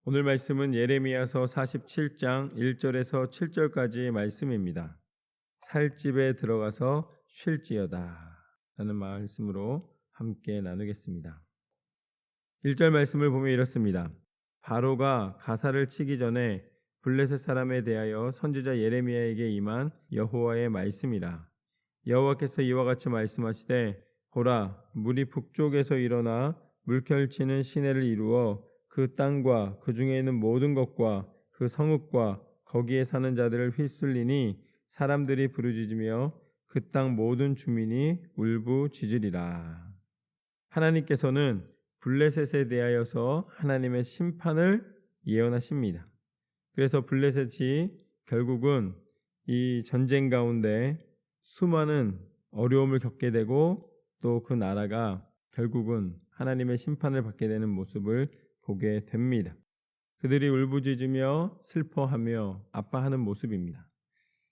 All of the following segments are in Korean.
오늘 말씀은 예레미야서 47장 1절에서 7절까지의 말씀입니다. 살집에 들어가서 쉴지어다 라는 말씀으로 함께 나누겠습니다. 1절 말씀을 보면 이렇습니다. 바로가 가사를 치기 전에 블레셋 사람에 대하여 선지자 예레미야에게 임한 여호와의 말씀이라. 여호와께서 이와 같이 말씀하시되 보라, 물이 북쪽에서 일어나 물결치는 시내를 이루어 그 땅과 그 중에 있는 모든 것과 그 성읍과 거기에 사는 자들을 휩쓸리니 사람들이 부르짖으며 그 땅 모든 주민이 울부짖으리라. 하나님께서는 블레셋에 대하여서 하나님의 심판을 예언하십니다. 그래서 블레셋이 결국은 이 전쟁 가운데 수많은 어려움을 겪게 되고 또 그 나라가 결국은 하나님의 심판을 받게 되는 모습을 보게 됩니다. 그들이 울부짖으며 슬퍼하며 아파하는 모습입니다.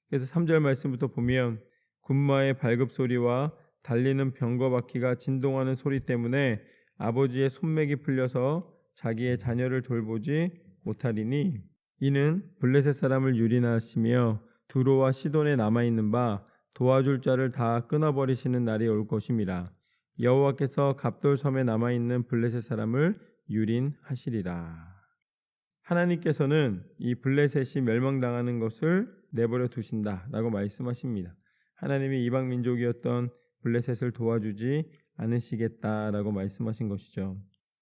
그래서 3절 말씀부터 보면 군마의 발급 소리와 달리는 병거 바퀴가 진동하는 소리 때문에 아버지의 손맥이 풀려서 자기의 자녀를 돌보지 못하리니 이는 블레셋 사람을 유린하시며 두로와 시돈에 남아있는 바 도와줄 자를 다 끊어버리시는 날이 올 것임이라. 여호와께서 갑돌 섬에 남아있는 블레셋 사람을 유린하시리라. 하나님께서는 이 블레셋이 멸망당하는 것을 내버려 두신다라고 말씀하십니다. 하나님이 이방 민족이었던 블레셋을 도와주지 않으시겠다라고 말씀하신 것이죠.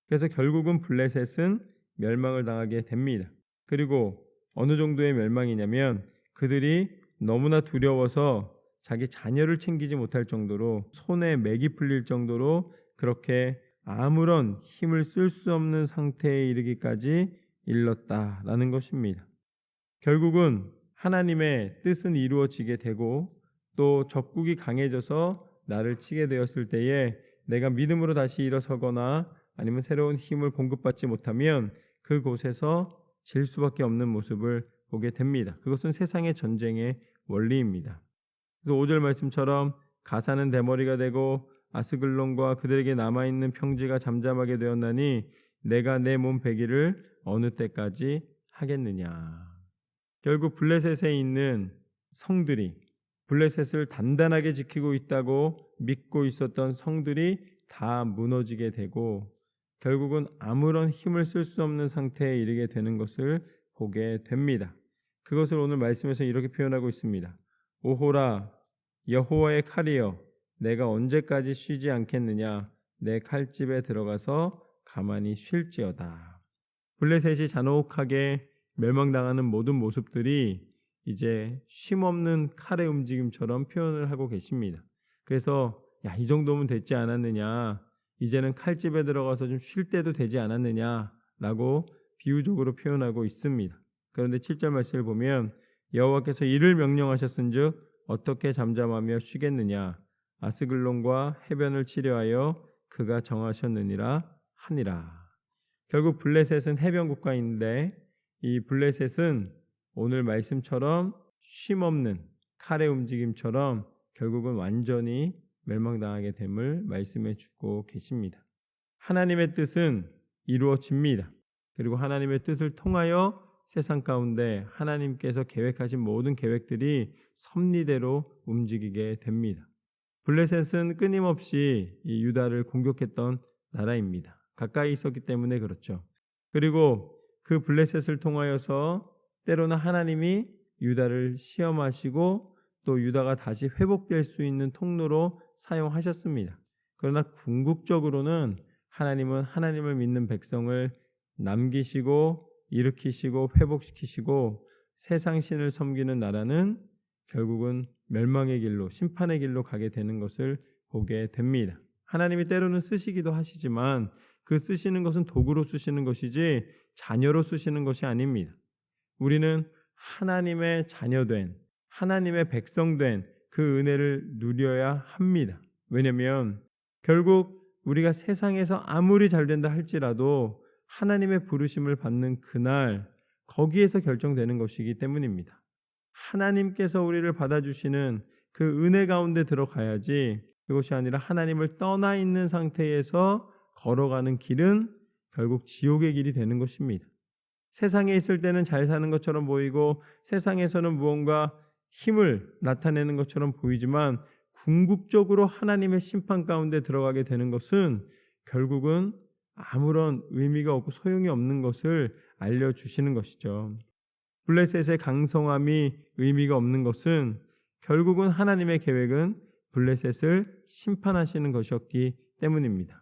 그래서 결국은 블레셋은 멸망을 당하게 됩니다. 그리고 어느 정도의 멸망이냐면 그들이 너무나 두려워서 자기 자녀를 챙기지 못할 정도로 손에 맥이 풀릴 정도로 그렇게 아무런 힘을 쓸 수 없는 상태에 이르기까지 일렀다라는 것입니다. 결국은 하나님의 뜻은 이루어지게 되고 또 적국이 강해져서 나를 치게 되었을 때에 내가 믿음으로 다시 일어서거나 아니면 새로운 힘을 공급받지 못하면 그곳에서 질 수밖에 없는 모습을 보게 됩니다. 그것은 세상의 전쟁의 원리입니다. 그래서 5절 말씀처럼 가사는 대머리가 되고 아스글론과 그들에게 남아있는 평지가 잠잠하게 되었나니 내가 내 몸 배기를 어느 때까지 하겠느냐. 결국 블레셋에 있는 성들이 블레셋을 단단하게 지키고 있다고 믿고 있었던 성들이 다 무너지게 되고 결국은 아무런 힘을 쓸 수 없는 상태에 이르게 되는 것을 보게 됩니다. 그것을 오늘 말씀에서 이렇게 표현하고 있습니다. 오호라 여호와의 칼이여 내가 언제까지 쉬지 않겠느냐. 내 칼집에 들어가서 가만히 쉴지어다. 블레셋이 잔혹하게 멸망당하는 모든 모습들이 이제 쉼없는 칼의 움직임처럼 표현을 하고 계십니다. 그래서 이 정도면 됐지 않았느냐, 이제는 칼집에 들어가서 좀 쉴 때도 되지 않았느냐라고 비유적으로 표현하고 있습니다. 그런데 7절 말씀을 보면 여호와께서 이를 명령하셨은즉 어떻게 잠잠하며 쉬겠느냐. 아스글론과 해변을 치려하여 그가 정하셨느니라 하니라. 결국 블레셋은 해변 국가인데 이 블레셋은 오늘 말씀처럼 쉼없는 칼의 움직임처럼 결국은 완전히 멸망당하게 됨을 말씀해 주고 계십니다. 하나님의 뜻은 이루어집니다. 그리고 하나님의 뜻을 통하여 세상 가운데 하나님께서 계획하신 모든 계획들이 섭리대로 움직이게 됩니다. 블레셋은 끊임없이 이 유다를 공격했던 나라입니다. 가까이 있었기 때문에 그렇죠. 그리고 그 블레셋을 통하여서 때로는 하나님이 유다를 시험하시고 또 유다가 다시 회복될 수 있는 통로로 사용하셨습니다. 그러나 궁극적으로는 하나님은 하나님을 믿는 백성을 남기시고 일으키시고 회복시키시고 세상 신을 섬기는 나라는 결국은 멸망의 길로 심판의 길로 가게 되는 것을 보게 됩니다. 하나님이 때로는 쓰시기도 하시지만 그 쓰시는 것은 도구로 쓰시는 것이지 자녀로 쓰시는 것이 아닙니다. 우리는 하나님의 자녀된 하나님의 백성된 그 은혜를 누려야 합니다. 왜냐하면 결국 우리가 세상에서 아무리 잘 된다 할지라도 하나님의 부르심을 받는 그날 거기에서 결정되는 것이기 때문입니다. 하나님께서 우리를 받아주시는 그 은혜 가운데 들어가야지 그것이 아니라 하나님을 떠나 있는 상태에서 걸어가는 길은 결국 지옥의 길이 되는 것입니다. 세상에 있을 때는 잘 사는 것처럼 보이고 세상에서는 무언가 힘을 나타내는 것처럼 보이지만 궁극적으로 하나님의 심판 가운데 들어가게 되는 것은 결국은 아무런 의미가 없고 소용이 없는 것을 알려주시는 것이죠. 블레셋의 강성함이 의미가 없는 것은 결국은 하나님의 계획은 블레셋을 심판하시는 것이었기 때문입니다.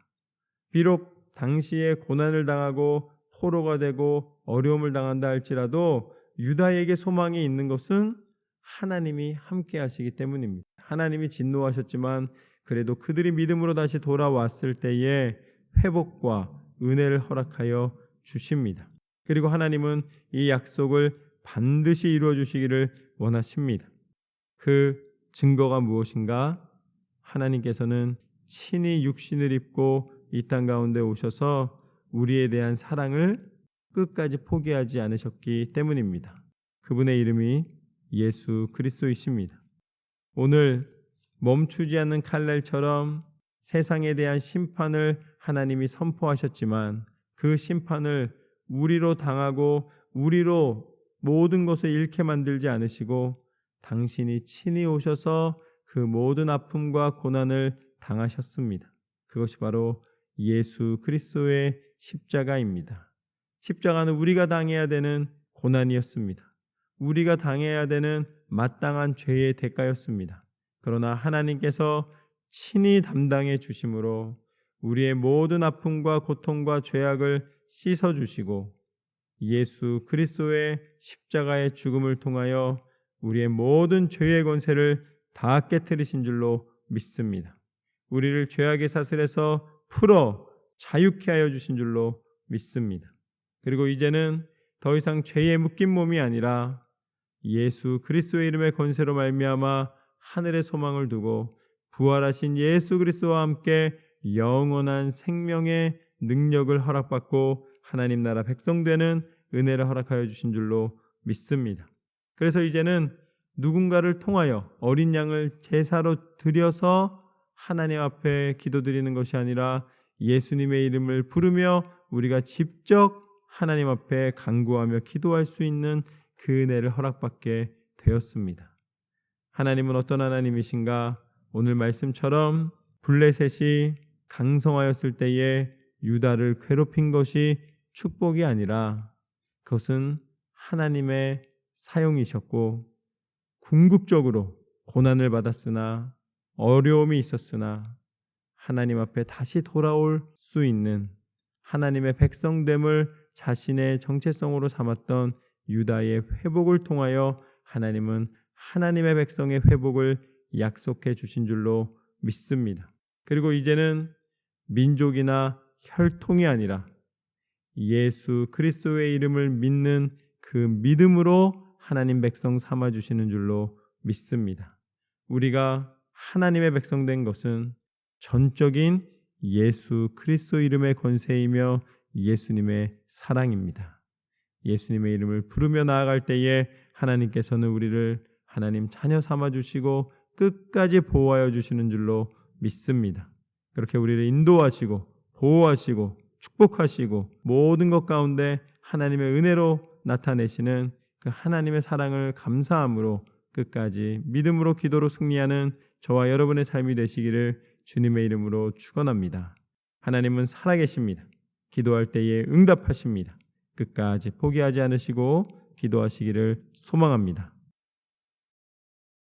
비록 당시에 고난을 당하고 포로가 되고 어려움을 당한다 할지라도 유다에게 소망이 있는 것은 하나님이 함께 하시기 때문입니다. 하나님이 진노하셨지만 그래도 그들이 믿음으로 다시 돌아왔을 때에 회복과 은혜를 허락하여 주십니다. 그리고 하나님은 이 약속을 반드시 이루어 주시기를 원하십니다. 그 증거가 무엇인가? 하나님께서는 친히 육신을 입고 이 땅 가운데 오셔서 우리에 대한 사랑을 끝까지 포기하지 않으셨기 때문입니다. 그분의 이름이 예수 그리스도이십니다. 오늘 멈추지 않는 칼날처럼 세상에 대한 심판을 하나님이 선포하셨지만 그 심판을 우리로 당하고 우리로 모든 것을 잃게 만들지 않으시고 당신이 친히 오셔서 그 모든 아픔과 고난을 당하셨습니다. 그것이 바로 예수 그리스도의 십자가입니다. 십자가는 우리가 당해야 되는 고난이었습니다. 우리가 당해야 되는 마땅한 죄의 대가였습니다. 그러나 하나님께서 친히 담당해 주심으로 우리의 모든 아픔과 고통과 죄악을 씻어주시고 예수 그리스도의 십자가의 죽음을 통하여 우리의 모든 죄의 권세를 다 깨뜨리신 줄로 믿습니다. 우리를 죄악의 사슬에서 풀어 자유케 하여 주신 줄로 믿습니다. 그리고 이제는 더 이상 죄에 묶인 몸이 아니라 예수 그리스도의 이름의 권세로 말미암아 하늘의 소망을 두고 부활하신 예수 그리스도와 함께 영원한 생명의 능력을 허락받고 하나님 나라 백성 되는 은혜를 허락하여 주신 줄로 믿습니다. 그래서 이제는 누군가를 통하여 어린 양을 제사로 드려서 하나님 앞에 기도드리는 것이 아니라 예수님의 이름을 부르며 우리가 직접 하나님 앞에 간구하며 기도할 수 있는 그 은혜를 허락받게 되었습니다. 하나님은 어떤 하나님이신가? 오늘 말씀처럼 블레셋이 강성하였을 때에 유다를 괴롭힌 것이 축복이 아니라 그것은 하나님의 사용이셨고 궁극적으로 고난을 받았으나 어려움이 있었으나 하나님 앞에 다시 돌아올 수 있는 하나님의 백성됨을 자신의 정체성으로 삼았던 유다의 회복을 통하여 하나님은 하나님의 백성의 회복을 약속해 주신 줄로 믿습니다. 그리고 이제는 민족이나 혈통이 아니라 예수 그리스도의 이름을 믿는 그 믿음으로 하나님 백성 삼아 주시는 줄로 믿습니다. 우리가 하나님의 백성 된 것은 전적인 예수 그리스도 이름의 권세이며 예수님의 사랑입니다. 예수님의 이름을 부르며 나아갈 때에 하나님께서는 우리를 하나님 자녀 삼아 주시고 끝까지 보호하여 주시는 줄로 믿습니다. 그렇게 우리를 인도하시고 보호하시고 축복하시고 모든 것 가운데 하나님의 은혜로 나타내시는 그 하나님의 사랑을 감사함으로 끝까지 믿음으로 기도로 승리하는 저와 여러분의 삶이 되시기를 주님의 이름으로 축원합니다. 하나님은 살아계십니다. 기도할 때에 응답하십니다. 끝까지 포기하지 않으시고 기도하시기를 소망합니다.